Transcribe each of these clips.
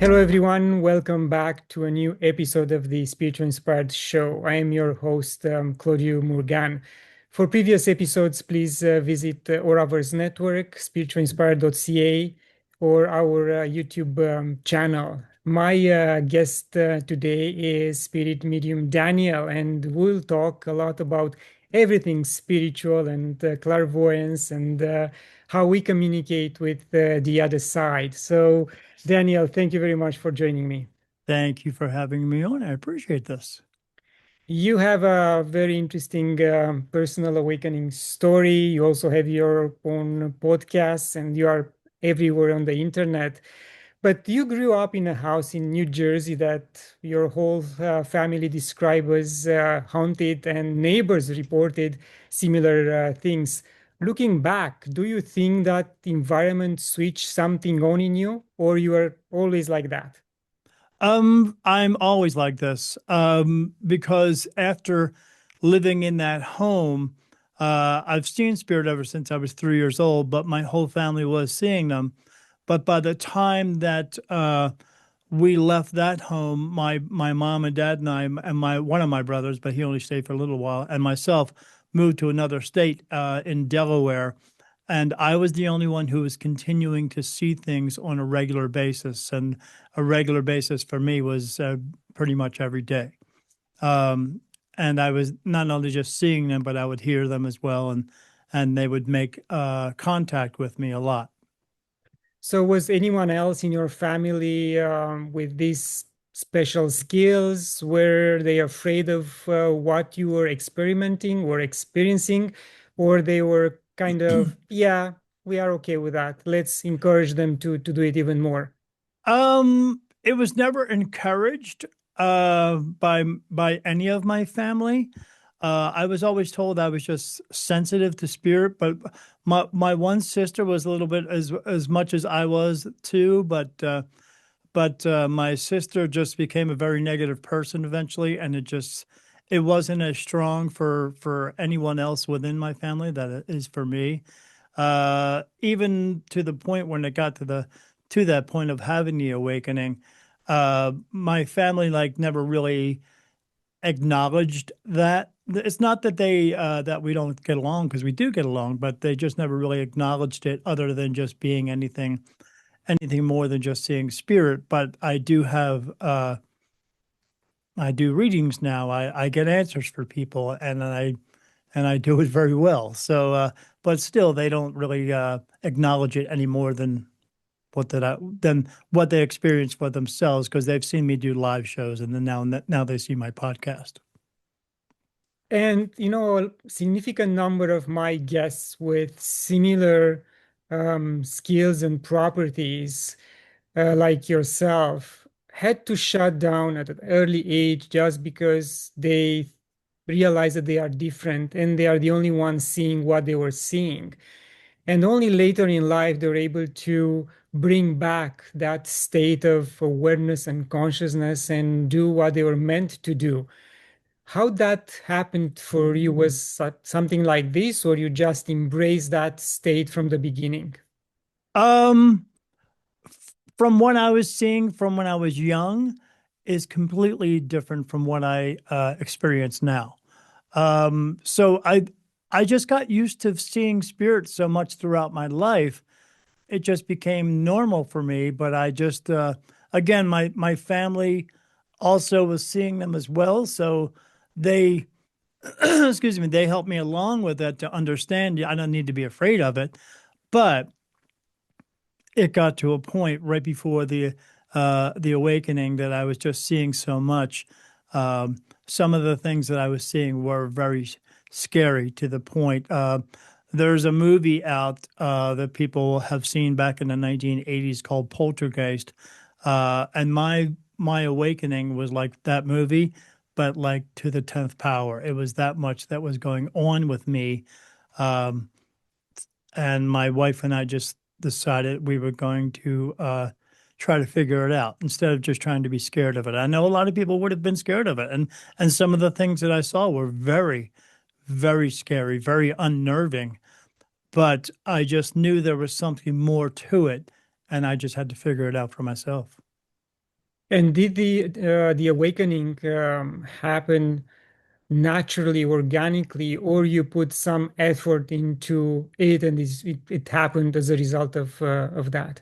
Hello, everyone. Welcome back to a new episode of the Spiritual Inspired Show. I am your host, Claudiu Murgan. For previous episodes, please visit Oraver's network, spiritualinspired.ca, or our YouTube channel. My guest today is Spirit Medium Daniel, and we'll talk a lot about everything spiritual and clairvoyance and how we communicate with the other side. So, Daniel, thank you very much for joining me. Thank you for having me on. I appreciate this. You have a very interesting personal awakening story. You also have your own podcasts and you are everywhere on the internet. But you grew up in a house in New Jersey that your whole family described as haunted, and neighbors reported similar things. Looking back, do you think that environment switched something on in you, or you are always like that? I'm always like this because after living in that home, I've seen spirit ever since I was 3 years old, but my whole family was seeing them. But by the time that we left that home, my mom and dad and I and my one of my brothers, but he only stayed for a little while, and myself moved to another state in Delaware. And I was the only one who was continuing to see things on a regular basis. And a regular basis for me was pretty much every day. Um, and I was not only just seeing them, but I would hear them as well. And they would make contact with me a lot. So, was anyone else in your family with these special skills? Were they afraid of what you were experimenting or experiencing? Or they were kind of, yeah, we are okay with that. Let's encourage them to do it even more. It was never encouraged by any of my family. I was always told I was just sensitive to spirit, but my one sister was a little bit as much as I was too, but my sister just became a very negative person eventually, and it wasn't as strong for anyone else within my family that it is for me. Even to the point when it got to that point of having the awakening, my family like never really acknowledged that. It's not that that we don't get along, because we do get along, but they just never really acknowledged it other than just being anything more than just seeing spirit. But I do readings now. I get answers for people, and I do it very well. So, but still, they don't really acknowledge it any more than what they experience for themselves, because they've seen me do live shows, and then now they see my podcast. And, a significant number of my guests with similar skills and properties, like yourself, had to shut down at an early age just because they realize that they are different and they are the only ones seeing what they were seeing. And only later in life they're able to bring back that state of awareness and consciousness and do what they were meant to do. How that happened for you? Was something like this, or you just embrace that state from the beginning? Um, from what I was seeing from when I was young is completely different from what I experience now. So I just got used to seeing spirits so much throughout my life. It just became normal for me. But I just again, my family also was seeing them as well. So they excuse me, they helped me along with it to understand I don't need to be afraid of it. But it got to a point right before the awakening that I was just seeing so much. Some of the things that I was seeing were very scary, to the point. There's a movie out that people have seen back in the 1980s called Poltergeist, and my awakening was like that movie, but like to the 10th power. It was that much that was going on with me. Um, and my wife and I just decided we were going to try to figure it out instead of just trying to be scared of it. I know a lot of people would have been scared of it, and some of the things that I saw were very, very scary, very unnerving. But I just knew there was something more to it, and I just had to figure it out for myself. And did the awakening happen naturally, organically, or you put some effort into it and it happened as a result of that?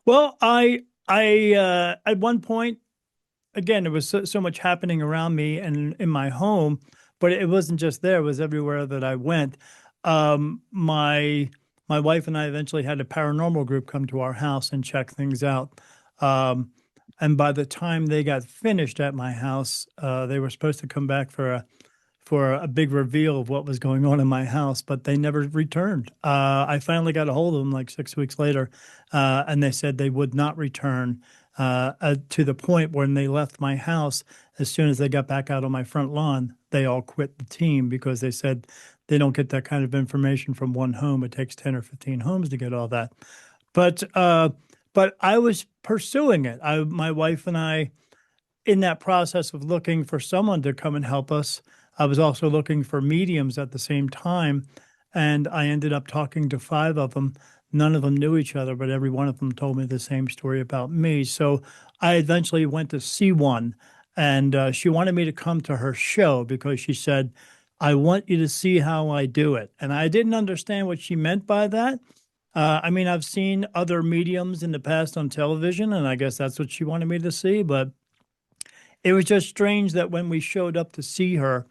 Well, at one point, again, there was so much happening around me and in my home, but it wasn't just there, it was everywhere that I went. My wife and I eventually had a paranormal group come to our house and check things out. Um, and by the time they got finished at my house, they were supposed to come back for a big reveal of what was going on in my house, but they never returned. I finally got a hold of them like 6 weeks later, and they said they would not return, to the point when they left my house. As soon as they got back out on my front lawn, they all quit the team because they said they don't get that kind of information from one home. It takes 10 or 15 homes to get all that. But but I was pursuing it. My wife and I, in that process of looking for someone to come and help us, I was also looking for mediums at the same time. And I ended up talking to five of them. None of them knew each other, but every one of them told me the same story about me. So I eventually went to see one, and she wanted me to come to her show because she said, I want you to see how I do it. And I didn't understand what she meant by that. I mean, I've seen other mediums in the past on television, and I guess that's what she wanted me to see. But it was just strange that when we showed up to see her,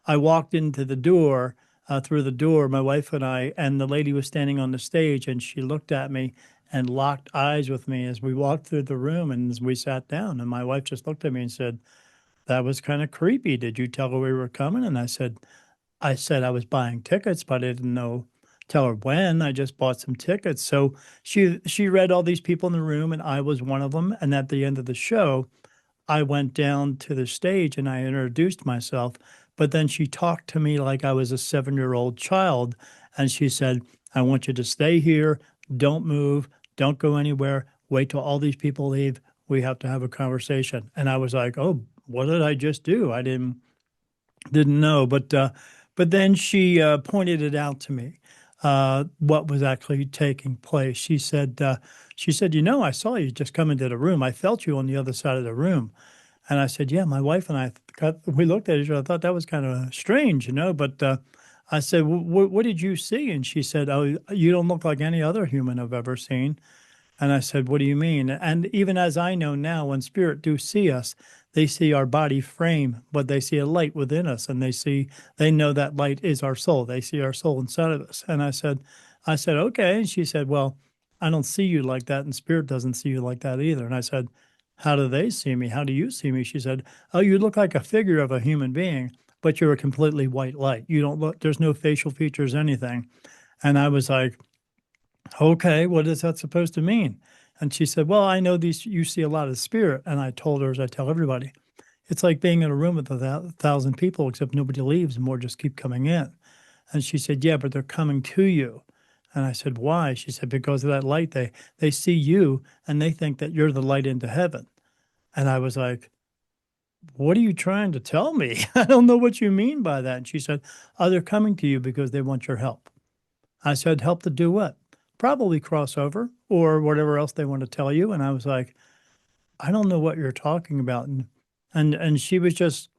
I walked into the door, through the door, my wife and I, and the lady was standing on the stage, and she looked at me and locked eyes with me as we walked through the room and as we sat down. And my wife just looked at me and said, "That was kind of creepy. Did you tell her we were coming?" And I said I was buying tickets, but I didn't know tell her when. I just bought some tickets. So she read all these people in the room, and I was one of them. And at the end of the show, I went down to the stage and I introduced myself, but then she talked to me like I was a 7-year-old child. And she said, I want you to stay here. Don't move. Don't go anywhere. Wait till all these people leave. We have to have a conversation. And I was like, oh, what did I just do? I didn't know, but then she pointed it out to me, what was actually taking place. She said, I saw you just come into the room. I felt you on the other side of the room. And I said, yeah, my wife and we looked at each other. I thought that was kind of strange, but I said, what did you see? And she said, oh, you don't look like any other human I've ever seen. And I said, what do you mean? And even as I know now, when spirit do see us, they see our body frame, but they see a light within us, and they know that light is our soul. They see our soul inside of us. And I said, okay. And she said, well, I don't see you like that, and spirit doesn't see you like that either. And I said, how do they see me? How do you see me? She said, oh, you look like a figure of a human being, but you're a completely white light. You don't look, there's no facial features, anything. And I was like, okay, what is that supposed to mean? And she said, well, I know these, you see a lot of spirit. And I told her, as I tell everybody, it's like being in a room with a thousand people, except nobody leaves and more just keep coming in. And she said, yeah, but they're coming to you. And I said, why? She said, because of that light. They see you and they think that you're the light into heaven. And I was like, what are you trying to tell me? I don't know what you mean by that. And she said, oh, they're coming to you because they want your help. I said, help to do what? Probably crossover or whatever else they want to tell you. And I was like, I don't know what you're talking about. And she was just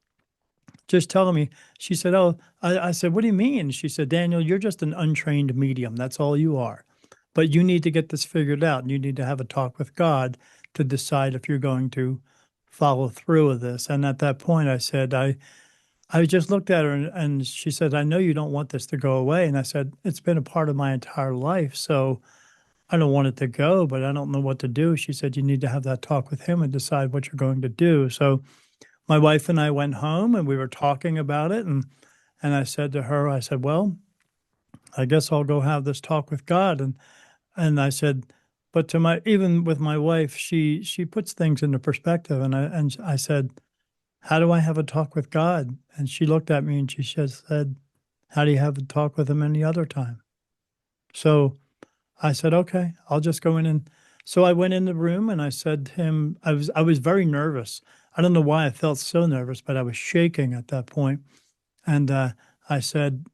telling me. She said, oh, I said, what do you mean? She said, Daniel, you're just an untrained medium. That's all you are. But you need to get this figured out. And you need to have a talk with God to decide if you're going to follow through with this. And at that point, I just looked at her, and she said, I know you don't want this to go away. And I said, it's been a part of my entire life. So I don't want it to go, but I don't know what to do. She said, you need to have that talk with him and decide what you're going to do. So my wife and I went home and we were talking about it. And I said to her, I said, well, I guess I'll go have this talk with God. And I said, but even with my wife, she puts things into perspective. And I said, how do I have a talk with God? And she looked at me and she just said, how do you have a talk with him any other time? So I said, okay, I'll just go in. And so I went in the room and I said to him, I was very nervous. I don't know why I felt so nervous, but I was shaking at that point. And I said,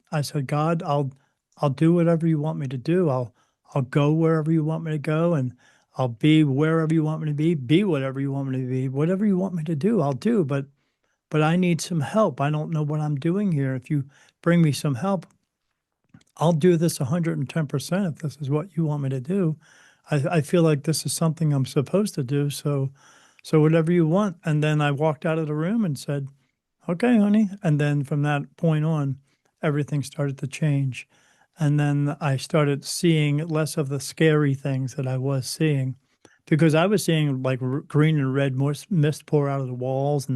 God, I'll do whatever you want me to do. I'll go wherever you want me to go, and I'll be wherever you want me to be whatever you want me to be, whatever you want me to do, I'll do. But I need some help. I don't know what I'm doing here. If you bring me some help, I'll do this 110% if this is what you want me to do. I feel like this is something I'm supposed to do. So whatever you want. And then I walked out of the room and said, okay, honey. And then from that point on, everything started to change. And then I started seeing less of the scary things that I was seeing because I was seeing like green and red mist pour out of the walls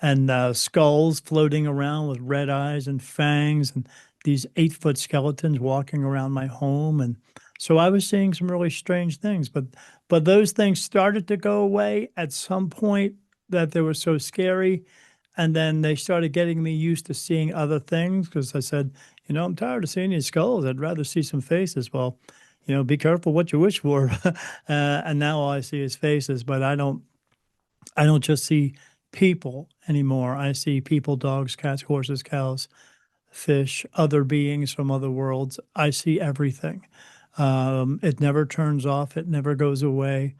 and skulls floating around with red eyes and fangs and these 8 foot skeletons walking around my home. And so I was seeing some really strange things, but those things started to go away at some point that they were so scary. And then they started getting me used to seeing other things because I said, I'm tired of seeing these skulls. I'd rather see some faces. Well, be careful what you wish for. And now all I see is faces, but I don't just see people anymore. I see people, dogs, cats, horses, cows, fish, other beings from other worlds. I see everything. It never turns off. It never goes away.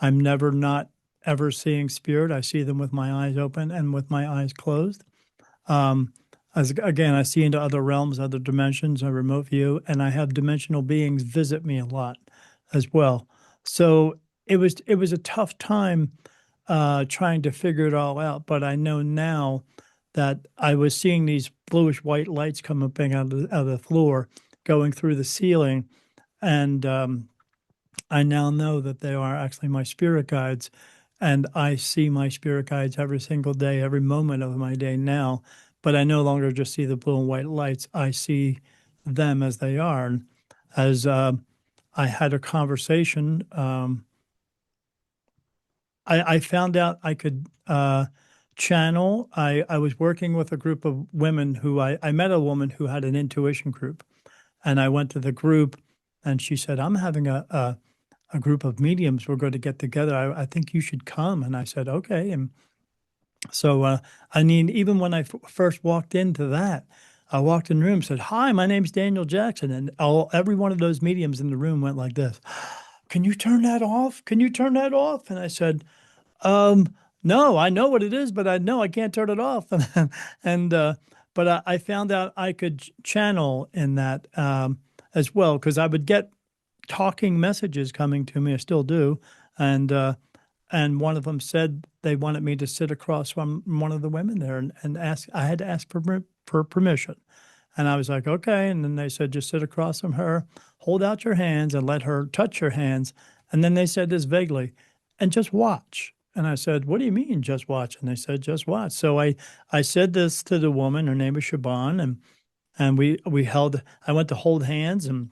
I'm never not ever seeing spirit. I see them with my eyes open and with my eyes closed. Um, as again, I see into other realms, other dimensions, a remote view, and I have dimensional beings visit me a lot as well. So it was a tough time trying to figure it all out. But I know now that I was seeing these bluish white lights coming up out of the floor, going through the ceiling, and I now know that they are actually my spirit guides. And I see my spirit guides every single day, every moment of my day now. But I no longer just see the blue and white lights. I see them as they are. And as I had a conversation, I found out I could channel. I was working with a group of women who I met a woman who had an intuition group. And I went to the group and she said, I'm having a group of mediums. We're going to get together. I think you should come. And I said, okay. And so, I mean, even when I first walked into that, I walked in the room, said, hi, my name's Daniel Jackson. And every one of those mediums in the room went like this. Can you turn that off? Can you turn that off? And I said, um, no, I know what it is, but I know I can't turn it off. And but I found out I could channel in that as well because I would get talking messages coming to me. I still do, and and one of them said they wanted me to sit across from one of the women there and ask. I had to ask for permission, and I was like, okay. And then they said, just sit across from her, hold out your hands, and let her touch your hands. And then they said this vaguely, and just watch. And I said, what do you mean, just watch? And they said, just watch. So I said this to the woman. Her name was Shaban, and we held. I went to hold hands, and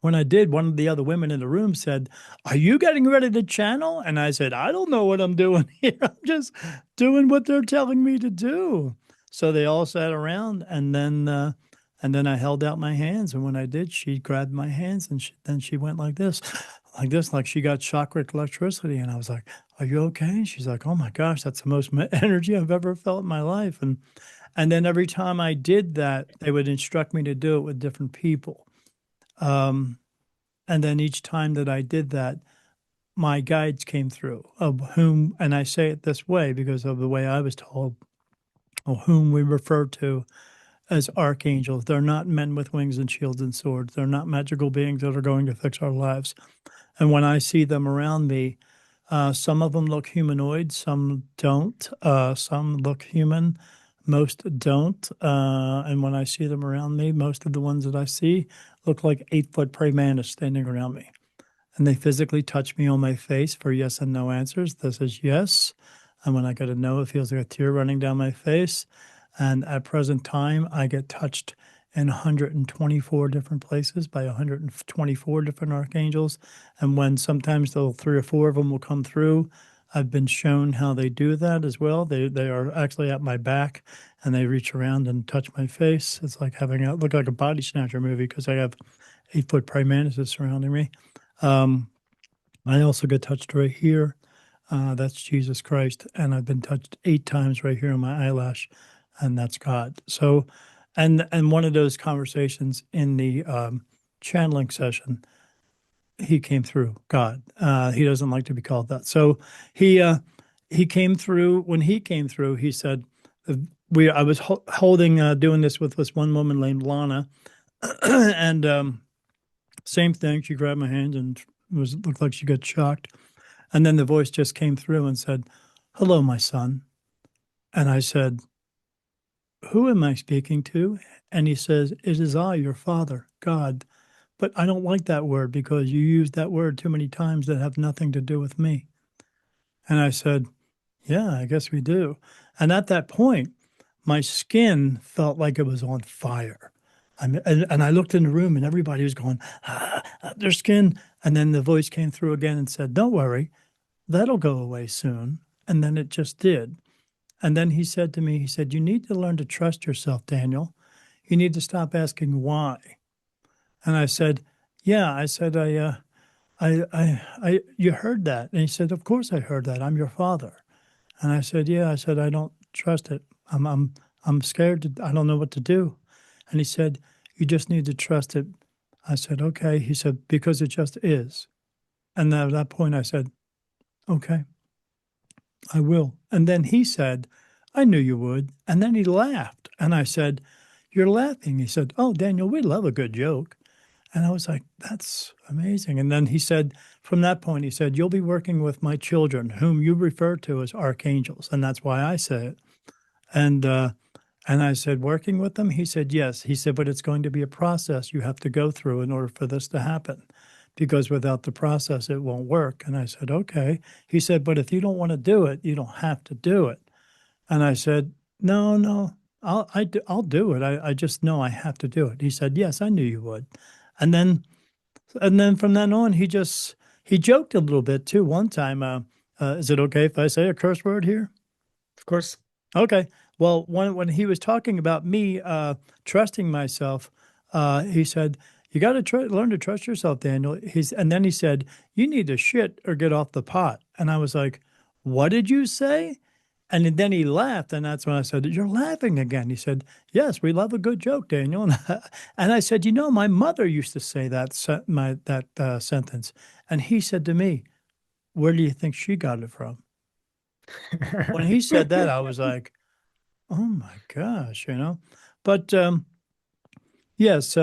when I did, one of the other women in the room said, are you getting ready to channel? And I said, I don't know what I'm doing here. I'm just doing what they're telling me to do. So they all sat around, and then I held out my hands. And when I did, she grabbed my hands, and then she went like this, like she got shock with electricity. And I was like, are you okay? And she's like, oh my gosh, that's the most energy I've ever felt in my life. And then every time I did that, they would instruct me to do it with different people. Um, and then each time that I did that, my guides came through, of whom, and I say it this way because of the way I was told, of whom we refer to as archangels. They're not men with wings and shields and swords. They're not magical beings that are going to fix our lives. And when I see them around me, some of them look humanoid, some don't. Some look human, most don't. And when I see them around me, most of the ones that I see look like 8 foot praying mantis standing around me. And they physically touch me on my face for yes and no answers. This is yes. And when I get a no, it feels like a tear running down my face. And at present time, I get touched in 124 different places by 124 different archangels. And when sometimes the 3 or 4 of them will come through, I've been shown how they do that as well. They are actually at my back and they reach around and touch my face. It's like having a look like a body snatcher movie because I have 8 foot praying mantises surrounding me. Um, I also get touched right here. That's Jesus Christ. And I've been touched 8 times right here on my eyelash, and that's God. So, and one of those conversations in the channeling session, he came through, God. He doesn't like to be called that. So he uh, he came through. When he came through, he said, I was holding doing this with this one woman named Lana, and same thing. She grabbed my hand and looked like she got shocked. And then the voice just came through and said, "Hello, my son." And I said, "Who am I speaking to?" And he says, "It is I, your father, God. But I don't like that word because you use that word too many times that have nothing to do with me." And I said, "Yeah, I guess we do." And at that point, my skin felt like it was on fire. And I looked in the room and everybody was going, their skin. And then the voice came through again and said, "Don't worry, that'll go away soon." And then it just did. And then he said to me, he said, "You need to learn to trust yourself, Daniel. You need to stop asking why." And I said, "Yeah." I said, you heard that?" And he said, "Of course I heard that. I'm your father." And I said, "Yeah." I said, "I don't trust it. I'm scared. I don't know what to do." And he said, "You just need to trust it." I said, "Okay." He said, "Because it just is." And at that point, I said, "Okay, I will." And then he said, "I knew you would." And then he laughed. And I said, "You're laughing." He said, "Oh, Daniel, we love a good joke." And I was like, "That's amazing." And then he said, from that point, he said, "You'll be working with my children, whom you refer to as archangels." And that's why I say it. And, uh, and I said, "Working with them?" He said, "Yes." He said, "But it's going to be a process you have to go through in order for this to happen, because without the process, it won't work." And I said, "Okay." He said, "But if you don't want to do it, you don't have to do it." And I said, "No, no, I'll do it. I just know I have to do it." He said, "Yes, I knew you would." And then from then on, he joked a little bit too. One time, is it okay if I say a curse word here? Of course. Okay. Well, when he was talking about me trusting myself, he said, "You got to learn to trust yourself, Daniel." And then he said, "You need to shit or get off the pot." And I was like, "What did you say?" And then he laughed, and that's when I said, "You're laughing again." He said, "Yes, we love a good joke, Daniel." And I said, "My mother used to say that sentence." And he said to me, "Where do you think she got it from?" When he said that, I was like, "Oh my gosh." But yes,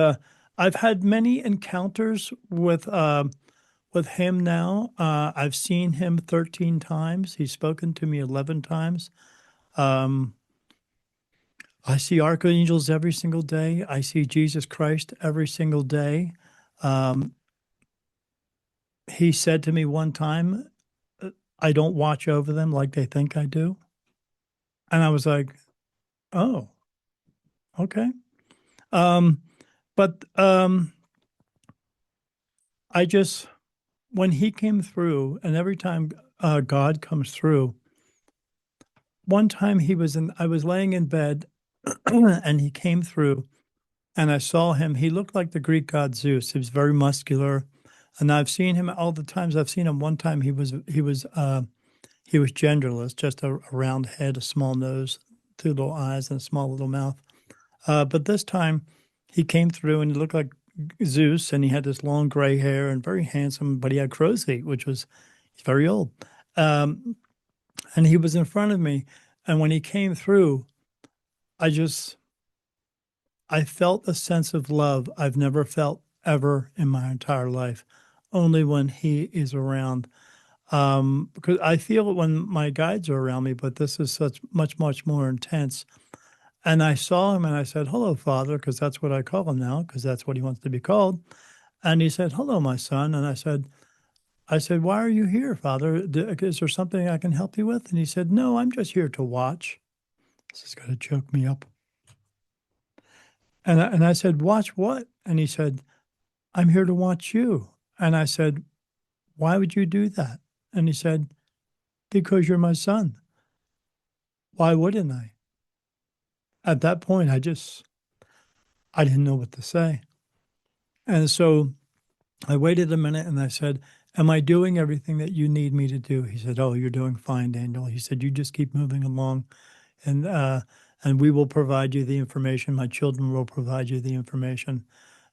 I've had many encounters with him now. I've seen him 13 times. He's spoken to me 11 times. Um, I see archangels every single day. I see Jesus Christ every single day. Um, he said to me one time, "I don't watch over them like they think I do." And I was like, "Oh, okay." Um, but I just, when he came through, and every time God comes through, one time I was laying in bed and he came through and I saw him. He looked like the Greek god Zeus. He was very muscular. And I've seen him all the times I've seen him. One time he was genderless, just a round head, a small nose, two little eyes, and a small little mouth. But this time he came through and he looked like Zeus, and he had this long gray hair and very handsome, but he had crow's feet, which was he's very old. Um, and he was in front of me. And when he came through, I just I felt a sense of love I've never felt ever in my entire life, only when he is around. Because I feel it when my guides are around me, but this is such much more intense. And I saw him and I said, "Hello, Father," because that's what I call him now, because that's what he wants to be called. And he said, "Hello, my son." And I said, "Why are you here, Father? Is there something I can help you with?" And he said, "No, I'm just here to watch." This is going to choke me up. And I said, "Watch what?" And he said, "I'm here to watch you." And I said, "Why would you do that?" And he said, "Because you're my son. Why wouldn't I?" At that point, I didn't know what to say. And so I waited a minute and I said, "Am I doing everything that you need me to do?" He said, "Oh, you're doing fine, Daniel." He said, "You just keep moving along and uh, and we will provide you the information. My children will provide you the information."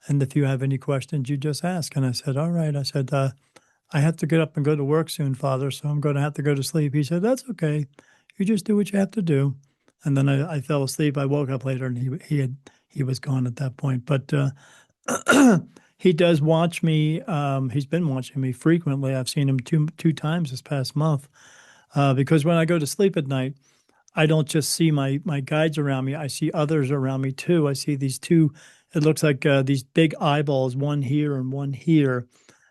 And if you have any questions, you just ask. And I said, all right. I said, I have to get up and go to work soon, Father, so I'm going to have to go to sleep. He said, that's okay. You just do what you have to do. And then I fell asleep. I woke up later and he was gone at that point. But he does watch me. He's been watching me frequently. I've seen him two times this past month. Because when I go to sleep at night, I don't just see my guides around me. I see others around me too. I see these two. It looks like these big eyeballs, one here and one here.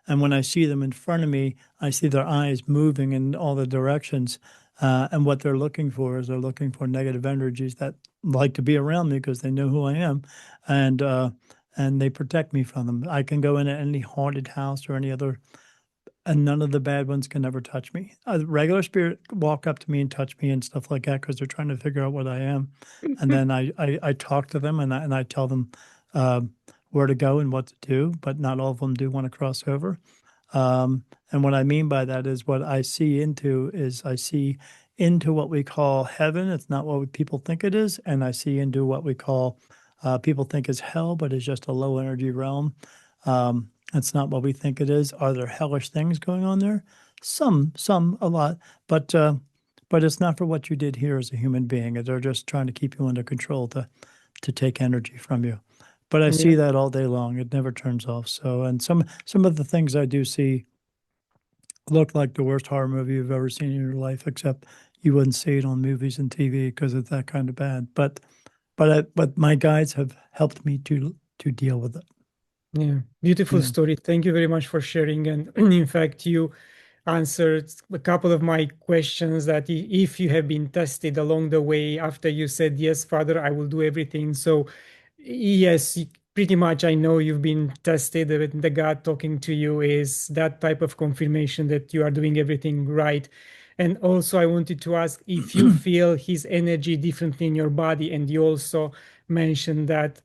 And when I see them in front of me, I see their eyes moving in all the directions. And what they're looking for is they're looking for negative energies that like to be around me because they know who I am, and uh, and they protect me from them. I can go into any haunted house or any other, and none of the bad ones can ever touch me. A regular spirit walk up to me and touch me and stuff like that because they're trying to figure out what I am, and then I talk to them and I tell them uh, where to go and what to do. But not all of them do want to cross over. And what I mean by that is what I see into is I see into what we call heaven. It's not what people think it is, and I see into what we call people think is hell, but it's just a low energy realm. It's not what we think it is. Are there hellish things going on there? Some, a lot, but it's not for what you did here as a human being. They're just trying to keep you under control to take energy from you. But I see Yeah, that all day long. It never turns off. So, and some of the things I do see look like the worst horror movie you've ever seen in your life, except you wouldn't see it on movies and TV because it's that kind of bad. But my guides have helped me to deal with it. yeah. Beautiful Yeah. story. Thank you very much for sharing. And in fact, you answered a couple of my questions that if you have been tested along the way after you said, yes, Father, I will do everything. So, yes, pretty much I know you've been tested. The God talking to you is that type of confirmation that you are doing everything right. And also, I wanted to ask if you feel his energy differently in your body, and you also mentioned that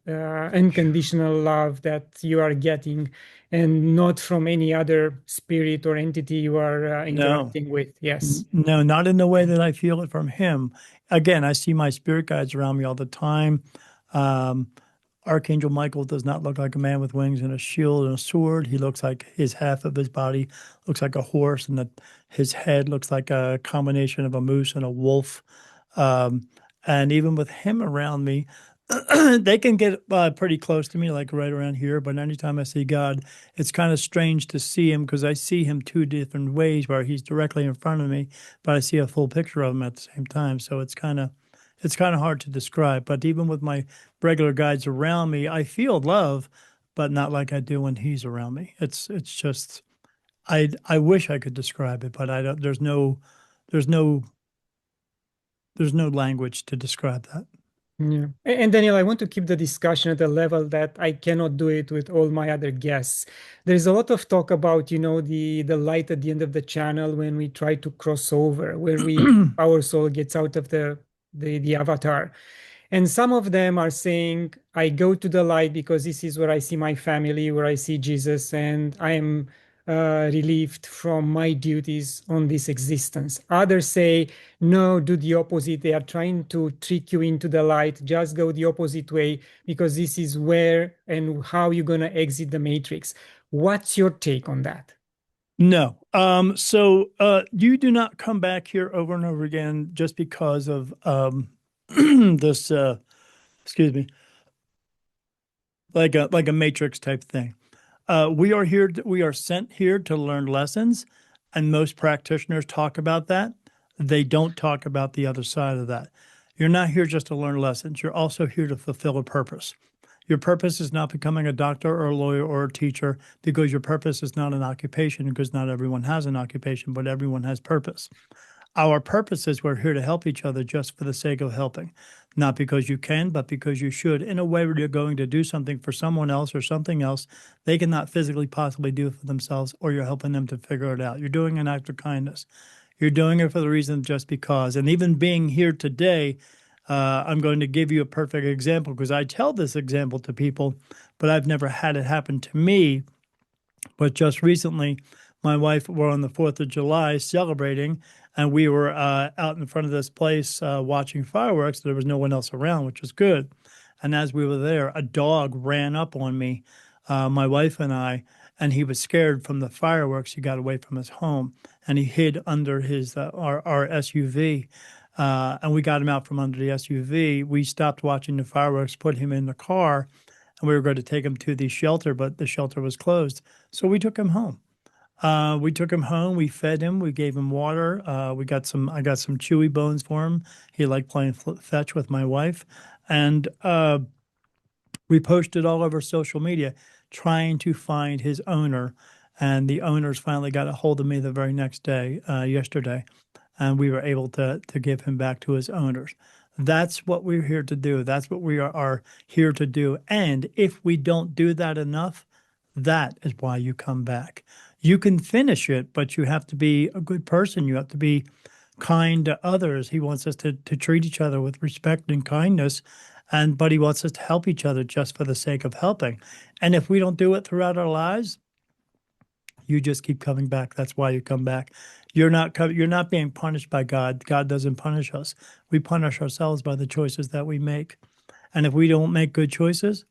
unconditional love that you are getting and not from any other spirit or entity you are No, interacting with. Yes. no, not in the way that I feel it from him. Again, I see my spirit guides around me all the time. Um, Archangel Michael does not look like a man with wings and a shield and a sword. He looks like his half of his body looks like a horse, and his head looks like a combination of a moose and a wolf. Um, and even with him around me, they can get pretty close to me, like right around here. But anytime I see God, it's kind of strange to see him because I see him two different ways where he's directly in front of me, but I see a full picture of him at the same time. So it's kind of hard to describe. But even with my regular guides around me, I feel love, but not like I do when he's around me. It's just I wish I could describe it, but I don't. There's no there's no language to describe that. Yeah. And Daniel, I want to keep the discussion at a level that I cannot do it with all my other guests. There's a lot of talk about, the light at the end of the channel when we try to cross over, where our soul gets out of the avatar. And some of them are saying, I go to the light because this is where I see my family, where I see Jesus, and I am relieved from my duties on this existence. Others say, no, do the opposite. They are trying to trick you into the light. Just go the opposite way because this is where and how you're going to exit the matrix. What's your take on that? No. So you do not come back here over and over again just because of this excuse me, like a matrix type thing. We are sent here to learn lessons, and most practitioners talk about that. They don't talk about the other side of that. You're not here just to learn lessons. You're also here to fulfill a purpose. Your purpose is not becoming a doctor or a lawyer or a teacher because your purpose is not an occupation, because not everyone has an occupation, but everyone has purpose. Our purpose is we're here to help each other just for the sake of helping, not because you can, but because you should, in a way where you're going to do something for someone else or something else they cannot physically possibly do for themselves, or you're helping them to figure it out. You're doing an act of kindness. You're doing it for the reason just because. And even being here today, I'm going to give you a perfect example because I tell this example to people, but I've never had it happen to me. But just recently, my wife were on the 4th of July celebrating, and we were out in front of this place watching fireworks. There was no one else around, which was good. And as we were there, a dog ran up on me my wife and I, and he was scared from the fireworks. He got away from his home and he hid under his our SUV. And we got him out from under the SUV. We stopped watching the fireworks, put him in the car, and we were going to take him to the shelter, but the shelter was closed. So we took him home. We took him home. We fed him. We gave him water. We got some. I got some chewy bones for him. He liked playing fetch with my wife, and we posted all over social media trying to find his owner. And the owners finally got a hold of me the very next day, yesterday, and we were able to give him back to his owners. That's what we're here to do. That's what we are here to do. And if we don't do that enough, that is why you come back. You can finish it, but you have to be a good person. You have to be kind to others. He wants us to treat each other with respect and kindness, and but he wants us to help each other just for the sake of helping. And if we don't do it throughout our lives, you just keep coming back. That's why you come back. You're not being punished by God. God doesn't punish us. We punish ourselves by the choices that we make. And if we don't make good choices,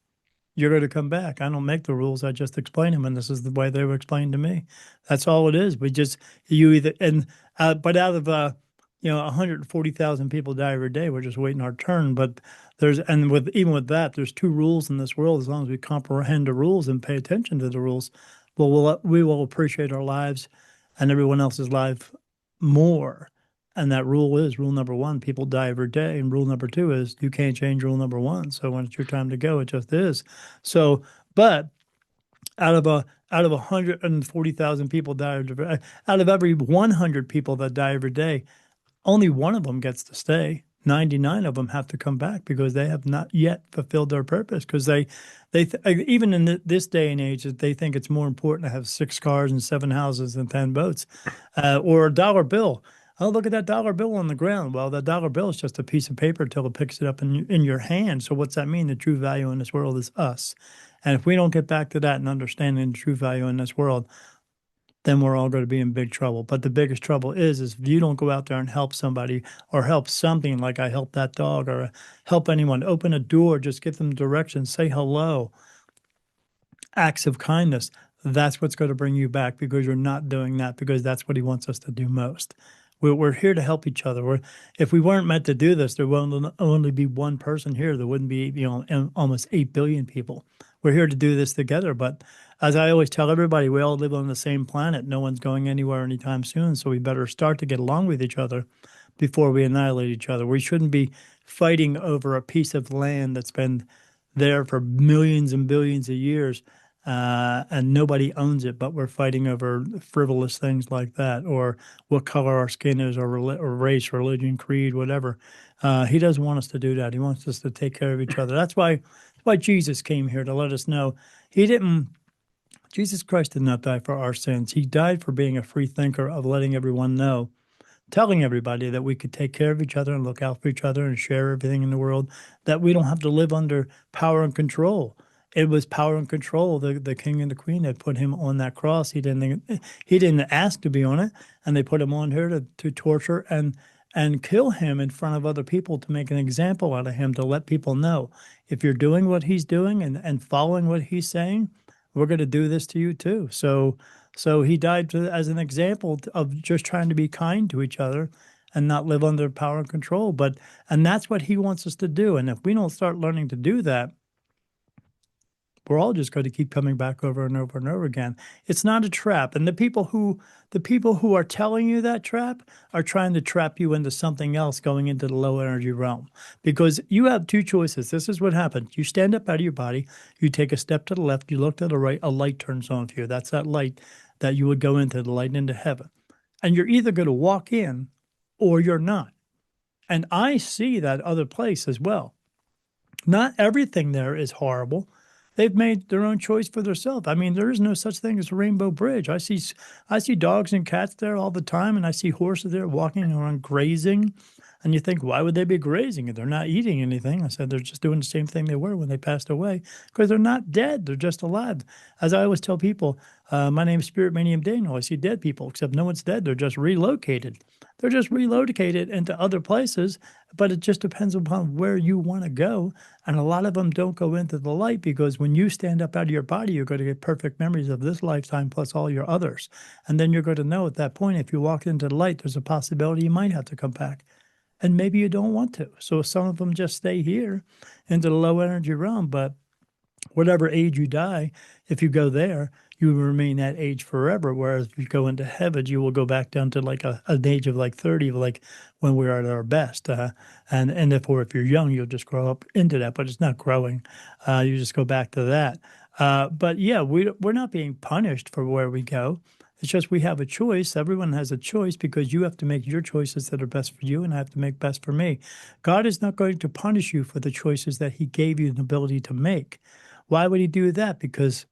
you're going to come back. I don't make the rules. I just explain them, and this is the way they were explained to me. That's all it is. We just you either and but out of 140,000 people die every day. We're just waiting our turn. But there's and with even with that, there's two rules in this world. As long as we comprehend the rules and pay attention to the rules, we will appreciate our lives and everyone else's life more. And that rule is rule number one, people die every day. And rule number two is you can't change rule number one. So when it's your time to go, it just is. So, but out of a out of 140,000 people die, out of every 100 people that die every day, only one of them gets to stay. 99 of them have to come back because they have not yet fulfilled their purpose. Because even in this day and age, they think it's more important to have 6 cars and 7 houses and 10 boats, or a dollar bill. Oh, look at that dollar bill on the ground. Well, that dollar bill is just a piece of paper until it picks it up in your hand. So what's that mean? The true value in this world is us. And if we don't get back to that and understanding the true value in this world, then we're all going to be in big trouble. But the biggest trouble is if you don't go out there and help somebody or help something like I helped that dog or help anyone, open a door, just give them directions, say hello, acts of kindness. That's what's going to bring you back because you're not doing that because that's what he wants us to do most. We're here to help each other. If we weren't meant to do this, there would only be one person here. There wouldn't be, almost 8 billion people. We're here to do this together. But as I always tell everybody, we all live on the same planet. No one's going anywhere anytime soon. So we better start to get along with each other before we annihilate each other. We shouldn't be fighting over a piece of land that's been there for millions and billions of years, and nobody owns it, but we're fighting over frivolous things like that, or what color our skin is, or race, religion, creed, whatever. He doesn't want us to do that. He wants us to take care of each other. That's why Jesus came here to let us know. He didn't. Jesus Christ did not die for our sins. He died for being a free thinker of letting everyone know, telling everybody that we could take care of each other and look out for each other and share everything in the world, that we don't have to live under power and control. It was power and control. The king and the queen that put him on that cross. He didn't ask to be on it, and they put him on here to torture and kill him in front of other people to make an example out of him, to let people know if you're doing what he's doing and following what he's saying, we're going to do this to you too. So he died as an example of just trying to be kind to each other and not live under power and control. And that's what he wants us to do. And if we don't start learning to do that, we're all just going to keep coming back over and over and over again. It's not a trap. And the people who are telling you that trap are trying to trap you into something else, going into the low energy realm. Because you have two choices. This is what happens. You stand up out of your body, you take a step to the left, you look to the right, a light turns on for you. That's that light that you would go into, the light into heaven. And you're either going to walk in or you're not. And I see that other place as well. Not everything there is horrible. They've made their own choice for themselves. I mean, there is no such thing as a rainbow bridge. I see dogs and cats there all the time, and I see horses there walking around grazing. And you think, why would they be grazing? They're not eating anything. I said, they're just doing the same thing they were when they passed away because they're not dead. They're just alive. As I always tell people, my name's Spirit Medium Daniel. I see dead people, except no one's dead. They're just relocated. They're just relocated into other places, but it just depends upon where you want to go. And a lot of them don't go into the light because when you stand up out of your body, you're going to get perfect memories of this lifetime plus all your others. And then you're going to know at that point, if you walk into the light, there's a possibility you might have to come back. And maybe you don't want to. So some of them just stay here into the low energy realm. But whatever age you die, if you go there, you will remain that age forever. Whereas if you go into heaven, you will go back down to like an age of like 30, like when we're at our best. And if you're young, you'll just grow up into that, but it's not growing. You just go back to that. But yeah, we're not being punished for where we go. It's just we have a choice. Everyone has a choice because you have to make your choices that are best for you, and I have to make best for me. God is not going to punish you for the choices that He gave you the ability to make. Why would He do that? Because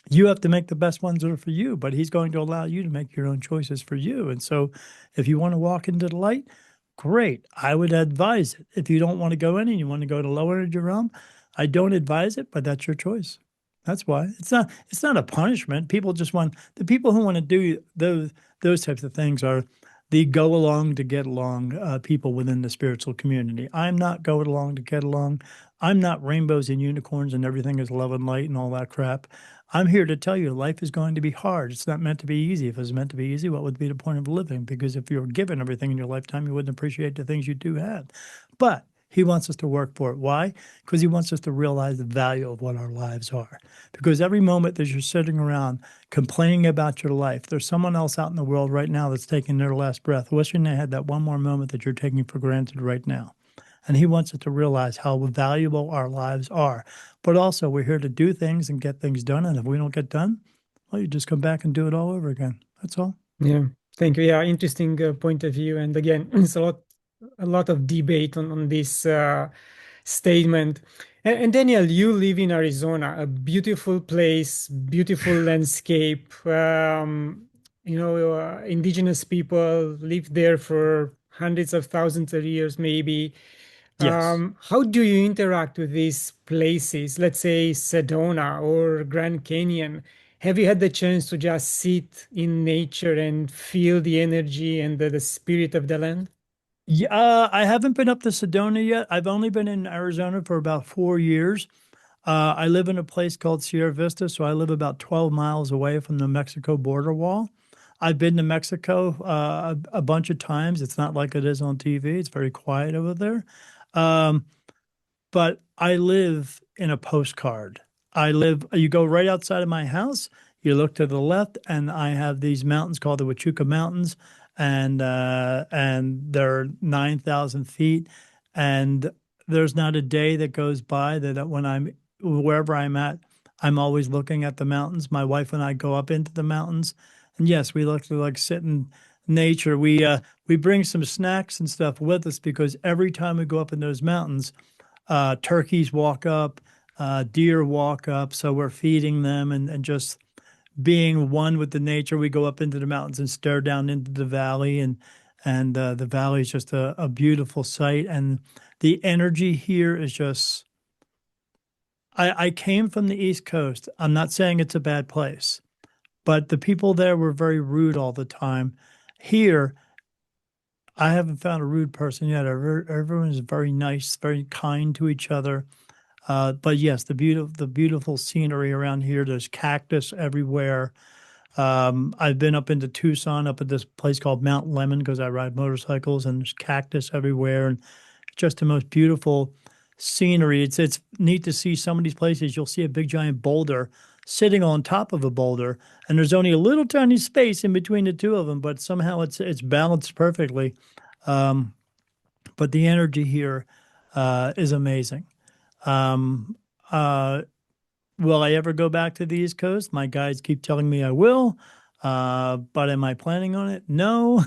you have to make the best ones that are for you, but He's going to allow you to make your own choices for you. And so if you want to walk into the light, great. I would advise it. If you don't want to go in and you want to go to low energy realm, I don't advise it, but that's your choice. That's why. It's not a punishment. People just want the people who want to do those types of things are the go along to get along people within the spiritual community. I'm not going along to get along. I'm not rainbows and unicorns and everything is love and light and all that crap. I'm here to tell you life is going to be hard. It's not meant to be easy. If it was meant to be easy, what would be the point of living? Because if you were given everything in your lifetime, you wouldn't appreciate the things you do have. But He wants us to work for it. Why? Because He wants us to realize the value of what our lives are. Because every moment that you're sitting around complaining about your life, there's someone else out in the world right now that's taking their last breath, wishing they had that one more moment that you're taking for granted right now. And He wants us to realize how valuable our lives are. But also, we're here to do things and get things done. And if we don't get done, well, you just come back and do it all over again. That's all. Yeah, thank you. Yeah, interesting point of view. And again, it's a lot of debate on this statement. And Daniel, you live in Arizona, a beautiful place, beautiful landscape. Indigenous people live there for hundreds of thousands of years, maybe. Yes. How do you interact with these places, let's say Sedona or Grand Canyon? Have you had the chance to just sit in nature and feel the energy and the spirit of the land? Yeah, I haven't been up to Sedona yet. I've only been in Arizona for about 4 years. I live in a place called Sierra Vista, so I live about 12 miles away from the Mexico border wall. I've been to Mexico a bunch of times. It's not like it is on TV. It's very quiet over there. Um, but I live in a postcard. You go right outside of my house, you look to the left, and I have these mountains called the Huachuca Mountains, and they're 9,000 feet. And there's not a day that goes by that when I'm wherever I'm at, I'm always looking at the mountains. My wife and I go up into the mountains, and yes, we look to like sit in nature. We bring some snacks and stuff with us because every time we go up in those mountains, turkeys walk up, deer walk up. So we're feeding them and just being one with the nature. We go up into the mountains and stare down into the valley, and the valley is just a beautiful sight. And the energy here is just. I came from the East Coast. I'm not saying it's a bad place, but the people there were very rude all the time. Here, I haven't found a rude person yet. Everyone is very nice, very kind to each other. But yes, the beautiful scenery around here. There's cactus everywhere. I've been up into Tucson, up at this place called Mount Lemon because I ride motorcycles, and there's cactus everywhere, and just the most beautiful scenery. It's neat to see some of these places. You'll see a big giant boulder sitting on top of a boulder, and there's only a little tiny space in between the two of them, but somehow it's balanced perfectly. Um, but the energy here is amazing. Um, uh, will I ever go back to the East Coast? My guides keep telling me I will. But am I planning on it? No,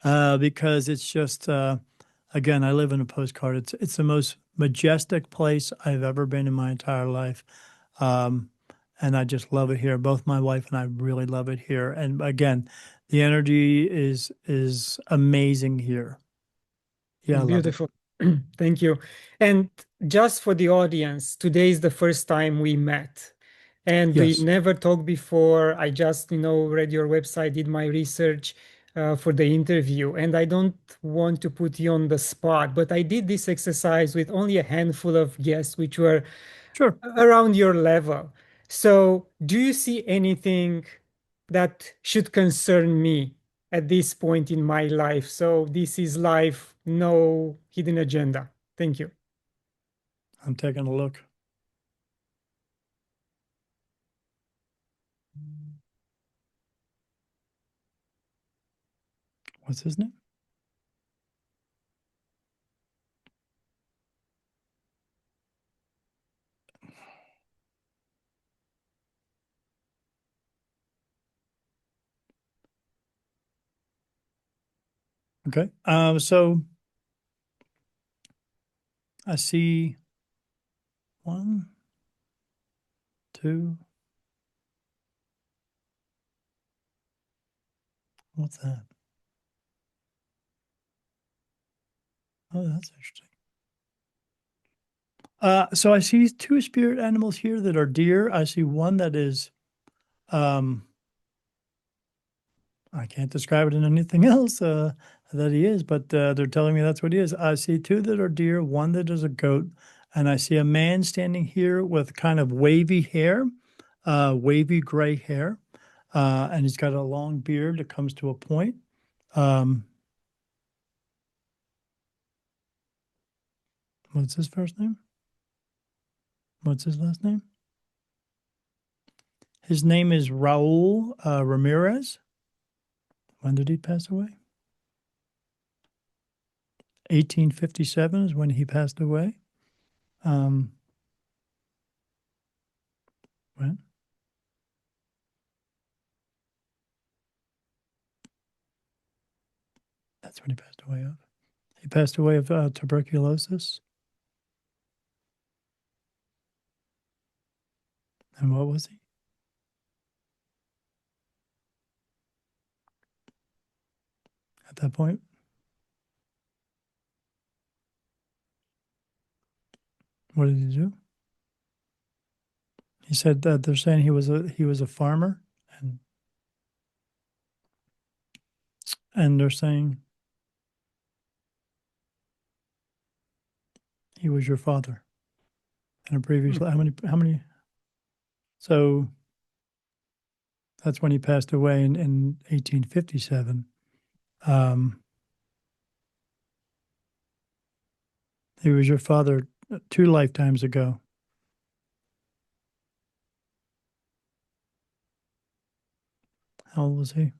because it's just, again, I live in a postcard. It's the most majestic place I've ever been in my entire life. Um, and I just love it here. Both my wife and I really love it here. And again, the energy is amazing here. Yeah, I love it. Beautiful. Thank you. And just for the audience, today is the first time we met. And we Yes, never talked before. I just, read your website, did my research for the interview. And I don't want to put you on the spot, but I did this exercise with only a handful of guests, which were sure. around your level. So, do you see anything that should concern me at this point in my life? So, this is life, no hidden agenda. Thank you. I'm taking a look. What's his name? Okay. So I see one, two. What's that? Oh, that's interesting. So I see two spirit animals here that are deer. I see one that is, um, I can't describe it in anything else that he is, but they're telling me that's what he is. I see two that are deer, one that is a goat, and I see a man standing here with kind of wavy hair, wavy gray hair, and he's got a long beard that comes to a point. Um, what's his first name? What's his last name? His name is Raul Ramirez. When did he pass away? 1857 is when he passed away. Um, when? That's when he passed away of. He passed away of tuberculosis. And what was he? At that point? What did he do? He said that they're saying he was a farmer, and they're saying he was your father in a previous life. How many? So that's when he passed away in 1857. Um, he was your father two lifetimes ago. How old was he?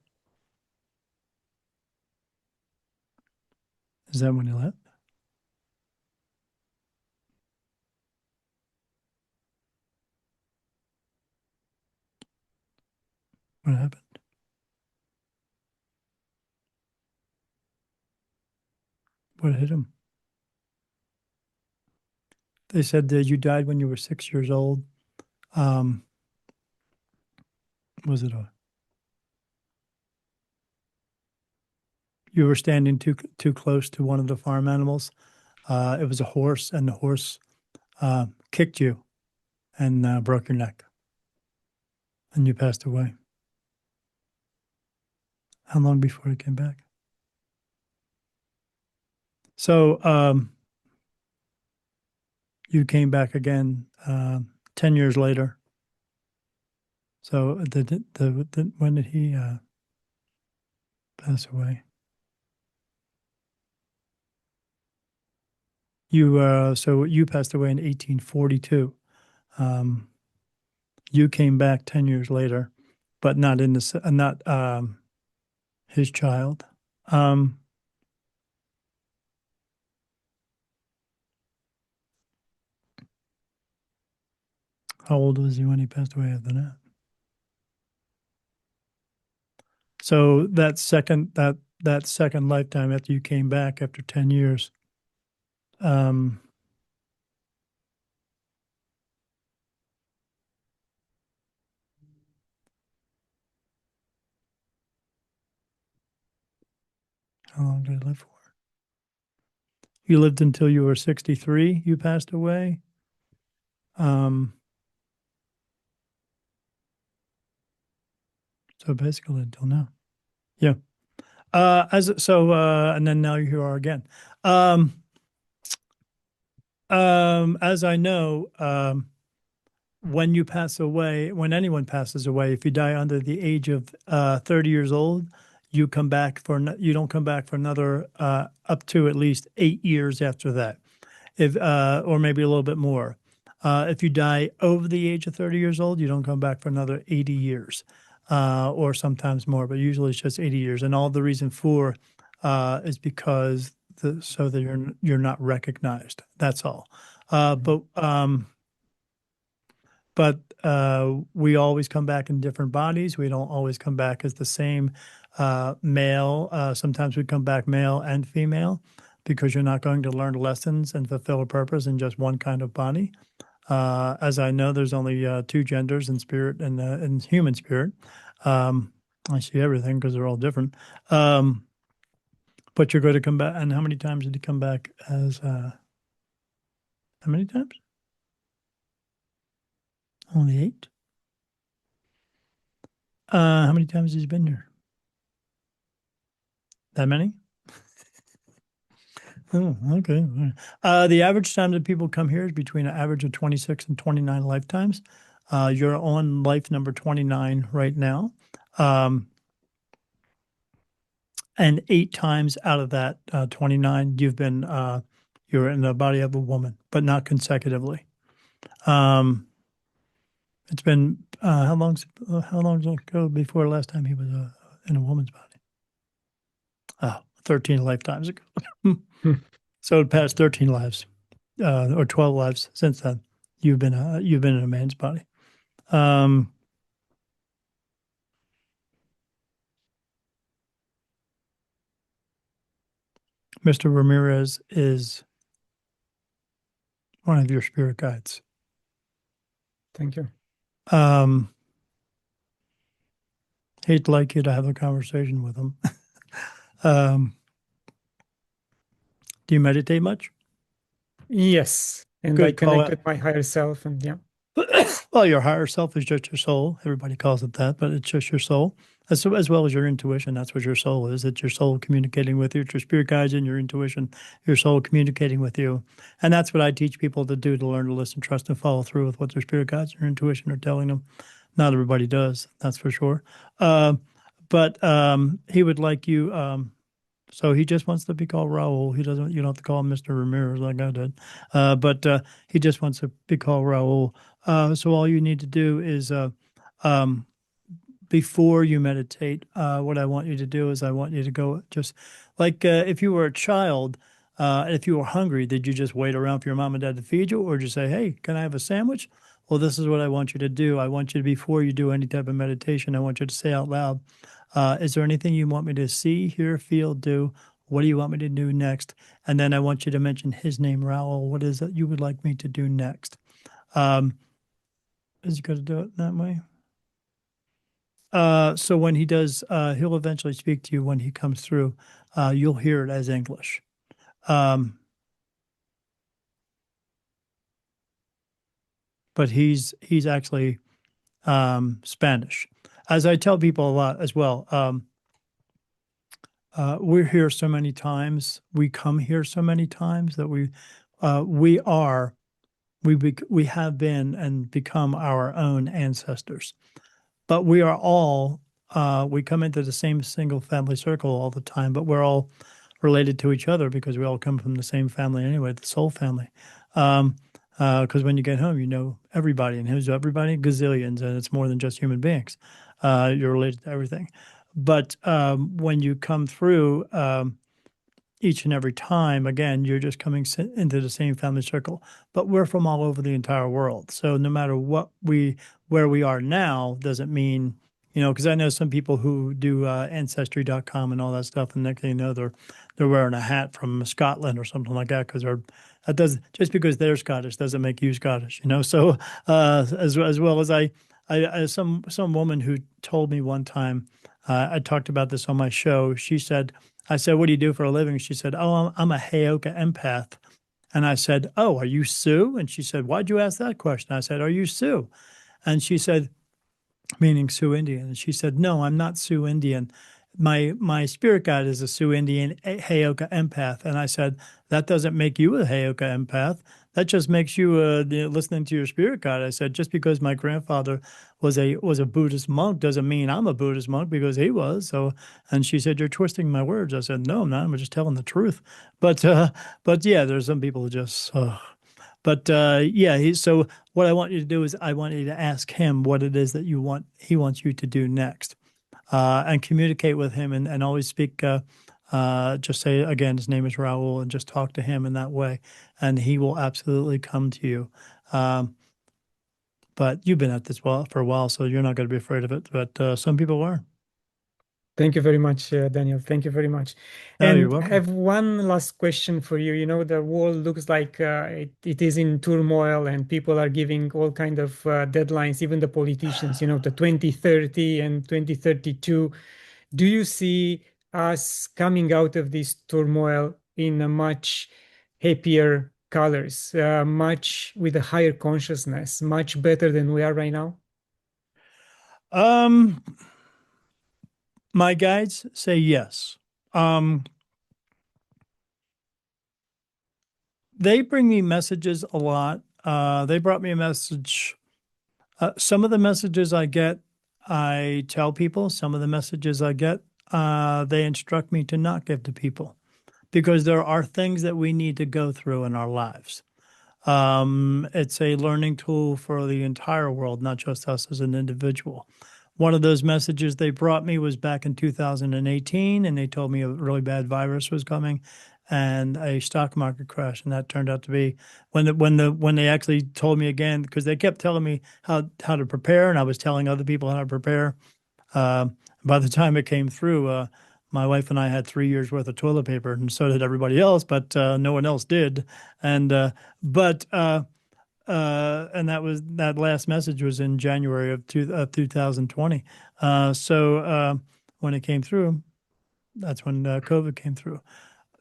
Is that when he left? What happened? What hit him? They said that you died when you were 6 years old. Um, was it a you were standing too close to one of the farm animals? It was a horse, and the horse kicked you and broke your neck, and you passed away. How long before he came back? So you came back again 10 years later. So when did he pass away? So you passed away in 1842. Um, you came back 10 years later, but not not his child. Um, how old was he when he passed away after that? So that second lifetime after you came back after 10 years, um, how long did he live for? You lived until you were 63, you passed away. Um, so basically until now. Yeah. And then now you are again. Um, as I know, when you pass away, when anyone passes away, if you die under the age of 30 years old, you don't come back for another up to at least 8 years after that, if or maybe a little bit more. If you die over the age of 30 years old, you don't come back for another 80 years, or sometimes more, but usually it's just 80 years. And all the reason for is because so that you're not recognized. That's all. Uh, Mhm. but um, but we always come back in different bodies. We don't always come back as the same male. Sometimes we come back male and female because you're not going to learn lessons and fulfill a purpose in just one kind of body. As I know, there's only two genders in spirit and human spirit. Um, I see everything because they're all different. Um, but you're going to come back. And how many times did he come back as? How many times? Only eight. How many times has he been here? That many? Oh, okay. All right. The average time that people come here is between an average of 26 and 29 lifetimes. You're on life number 29 right now. Um, and eight times out of that 29, you're in the body of a woman, but not consecutively. Um, it's been, how long ago before last time he was in a woman's body? Oh, 13 lifetimes ago. Hmm. So it passed 13 lives. Or 12 lives since then. You've been in a man's body. Um, Mr. Ramirez is one of your spirit guides. Thank you. Um, he'd like you to have a conversation with him. um, do you meditate much? Yes. And I Good call connect out. with my higher self, and yeah. Well, your higher self is just your soul. Everybody calls it that, but it's just your soul, as well as your intuition. That's what your soul is. It's your soul communicating with you. It's your spirit guides and your intuition, your soul communicating with you. And that's what I teach people to do, to learn to listen, trust, and follow through with what their spirit guides and your intuition are telling them. Not everybody does, that's for sure. But he would like you. So he just wants to be called Raul. He doesn't. You don't have to call him Mr. Ramirez like I did. But he just wants to be called Raul. So all you need to do is, um, before you meditate, what I want you to do is I want you to go just like if you were a child, and if you were hungry, did you just wait around for your mom and dad to feed you, or just say, "Hey, can I have a sandwich?" Well, this is what I want you to do. I want you to, before you do any type of meditation, I want you to say out loud, is there anything you want me to see, hear, feel, do? What do you want me to do next? And then I want you to mention his name, Raul. What is it you would like me to do next? Um, is he going to do it that way? So when he does, he'll eventually speak to you when he comes through. You'll hear it as English. Um, but he's actually Spanish. As I tell people a lot as well, we're here so many times. We come here so many times that we are we have been and become our own ancestors. But we are all we come into the same single family circle all the time, but we're all related to each other because we all come from the same family anyway, the soul family. Um, because when you get home, you know everybody, and who's everybody? Gazillions, and it's more than just human beings. You're related to everything. But when you come through, each and every time, again, you're just coming into the same family circle. But we're from all over the entire world. So no matter where we are now, doesn't mean, because I know some people who do ancestry.com and all that stuff, and next thing you know, they're wearing a hat from Scotland or something like that, because that does just because they're Scottish doesn't make you Scottish. So as well as some woman who told me one time, I talked about this on my show. She said, I said, "What do you do for a living?" She said, "Oh, I'm a Heyoka empath." And I said, "Oh, are you Sue?" And she said, "Why'd you ask that question?" I said, "Are you Sue?" And she said, meaning Sioux Indian. And she said, "No, I'm not Sioux Indian. My spirit guide is a Sioux Indian Heyoka empath." And I said, "That doesn't make you a Heyoka empath. That just makes you listening to your spirit guide." I said, "Just because my grandfather was a Buddhist monk doesn't mean I'm a Buddhist monk because he was." So, and she said, "You're twisting my words." I said, "No, I'm not. I'm just telling the truth." But but yeah, there's some people who just. But yeah, so what I want you to do is I want you to ask him what it is that he wants you to do next, and communicate with him, and always speak. Just say again, his name is Raul, and just talk to him in that way, and he will absolutely come to you. Um, but you've been at this for a while, so you're not going to be afraid of it. But some people are. Thank you very much, Daniel. Thank you very much. No, you're And I welcome. have one last question for you. You know, the world looks like it is in turmoil, and people are giving all kind of deadlines, even the politicians, you know, the 2030 and 2032. Do you see us coming out of this turmoil in a much happier colors, much with a higher consciousness, much better than we are right now? Um, my guides say yes. Um, they bring me messages a lot. They brought me a message. Some of the messages I get, I tell people. Some of the messages I get, they instruct me to not give to people because there are things that we need to go through in our lives. It's a learning tool for the entire world, not just us as an individual. One of those messages they brought me was back in 2018, and they told me a really bad virus was coming and a stock market crash. And that turned out to be when they actually told me again, because they kept telling me how to prepare, and I was telling other people how to prepare. Uh, by the time it came through, my wife and I had 3 years worth of toilet paper, and so did everybody else, but no one else did. And but and that last message was in January of 2020. When it came through, that's when COVID came through.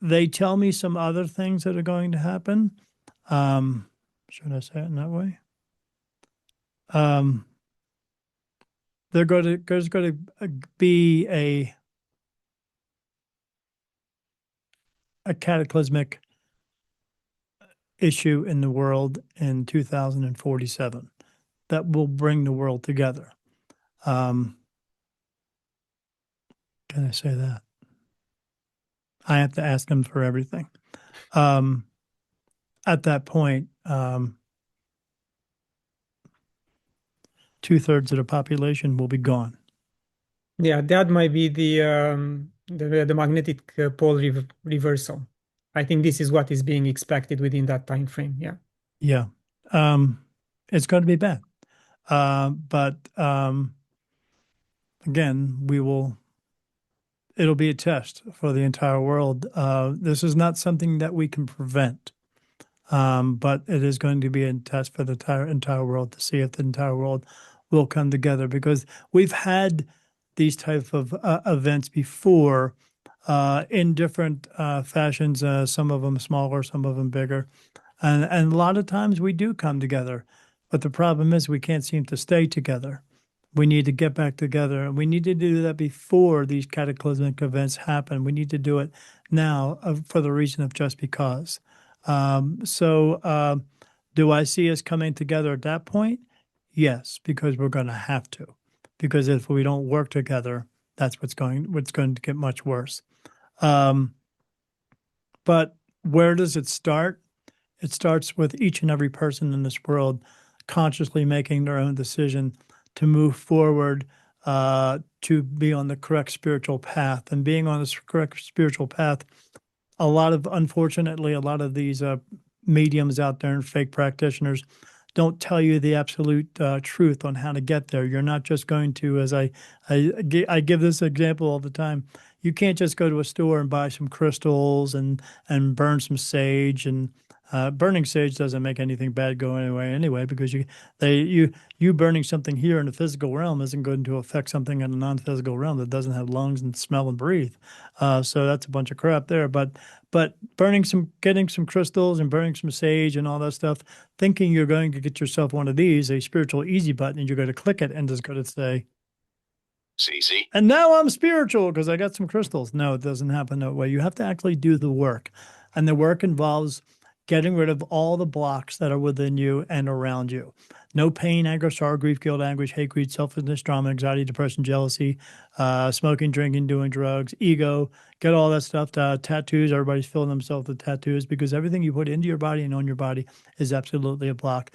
They tell me some other things that are going to happen. Um, should I say it in that way? Um, there's going to be a cataclysmic issue in the world in 2047 that will bring the world together. Um, can I say that? I have to ask them for everything. Um, at that point, 2/3 of the population will be gone. Yeah, that might be the magnetic pole reversal. I think this is what is being expected within that time frame. Yeah. Yeah. Um, it's going to be bad. But again, it'll be a test for the entire world. This is not something that we can prevent. But it is going to be a test for the entire world to see if the entire world will come together because we've had these type of events before in different fashions. Some of them smaller, some of them bigger, and a lot of times we do come together. But the problem is we can't seem to stay together. We need to get back together, and we need to do that before these cataclysmic events happen. We need to do it now for the reason of just because. Do I see us coming together at that point? Yes, because we're going to have to. Because if we don't work together, that's what's going to get much worse. Um, but where does it start? It starts with each and every person in this world consciously making their own decision to move forward, to be on the correct spiritual path. And being on this correct spiritual path, unfortunately, a lot of these mediums out there and fake practitioners don't tell you the absolute truth on how to get there. You're not just going to, I give this example all the time. You can't just go to a store and buy some crystals and burn some sage and Burning sage doesn't make anything bad go anyway, because you burning something here in the physical realm isn't going to affect something in a non-physical realm that doesn't have lungs and smell and breathe. So that's a bunch of crap there. But getting some crystals and burning some sage and all that stuff, thinking you're going to get yourself one of these, a spiritual easy button, and you're going to click it and it's going to say, CC. And now I'm spiritual because I got some crystals. No, it doesn't happen that way. You have to actually do the work. And the work involves getting rid of all the blocks that are within you and around you. No pain, anger, sorrow, grief, guilt, anguish, hate, greed, selfishness, drama, anxiety, depression, jealousy, smoking, drinking, doing drugs, ego. Get all that stuff. Tattoos. Everybody's filling themselves with tattoos because everything you put into your body and on your body is absolutely a block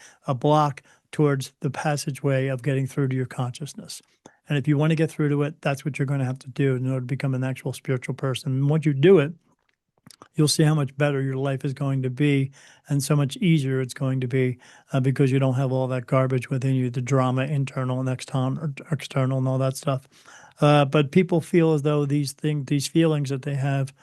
towards the passageway of getting through to your consciousness. And if you want to get through to it, that's what you're going to have to do in order to become an actual spiritual person. And once you do it, you'll see how much better your life is going to be and so much easier it's going to be because you don't have all that garbage within you, the drama, internal and external and all that stuff. But people feel as though these feelings that they have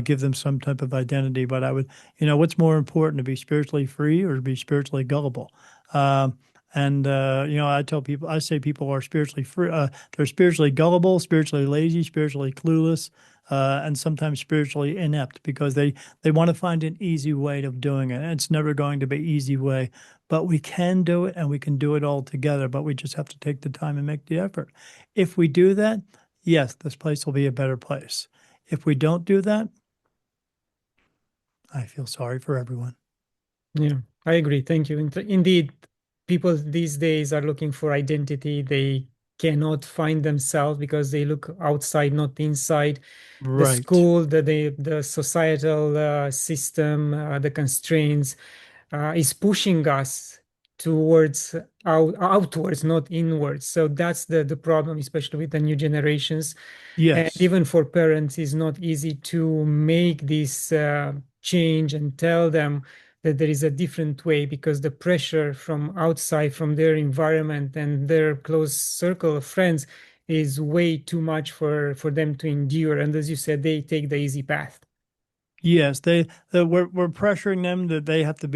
give them some type of identity. But what's more important, to be spiritually free or to be spiritually gullible? I say people are spiritually free. They're spiritually gullible, spiritually lazy, spiritually clueless, and sometimes spiritually inept because they want to find an easy way of doing it. And it's never going to be easy way, but we can do it and we can do it all together. But we just have to take the time and make the effort. If we do that, yes, this place will be a better place. If we don't do that, I feel sorry for everyone. Yeah, I agree. Thank you. Indeed, people these days are looking for identity. They cannot find themselves because they look outside, not inside. The Right. school, the societal system, the constraints is pushing us towards outwards, not inwards. So that's the problem, especially with the new generations. And Yes. even for parents, it's not easy to make this change and tell them that there is a different way because the pressure from outside, from their environment and their close circle of friends is way too much for them to endure. And as you said, they take the easy path. Yes, we're pressuring them that have to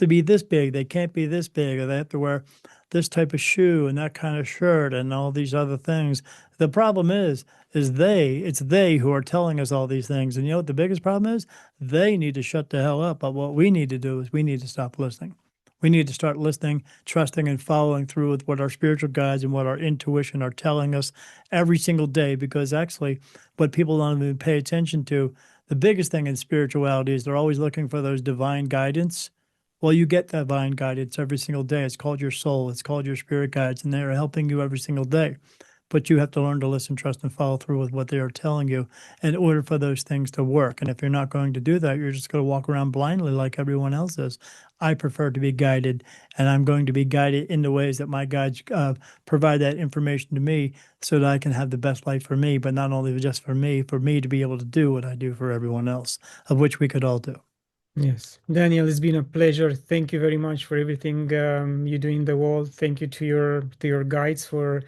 be this big. They can't be this big, or they have to wear this type of shoe and that kind of shirt and all these other things. The problem it's they who are telling us all these things. And you know what the biggest problem is? They need to shut the hell up. But what we need to do is we need to stop listening. We need to start listening, trusting, and following through with what our spiritual guides and what our intuition are telling us every single day. Because actually, what people don't even pay attention to, the biggest thing in spirituality is they're always looking for those divine guidance. Well, you get divine guidance every single day. It's called your soul, it's called your spirit guides, and they're helping you every single day. But you have to learn to listen, trust, and follow through with what they are telling you in order for those things to work. And if you're not going to do that, you're just going to walk around blindly like everyone else is. I prefer to be guided, and I'm going to be guided in the ways that my guides provide that information to me so that I can have the best life for me, but not only just for me to be able to do what I do for everyone else, of which we could all do. Yes, Daniel, it's been a pleasure. Thank you very much for everything you do in the world. Thank you to your guides for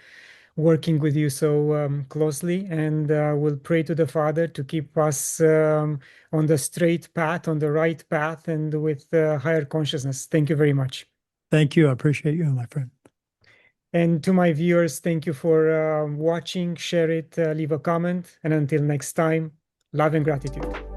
working with you so closely, and we'll pray to the Father to keep us on the straight path, on the right path, and with higher consciousness. Thank you very much. Thank you. I appreciate you, my friend. And to my viewers, thank you for watching. Share it, leave a comment, and until next time, love and gratitude.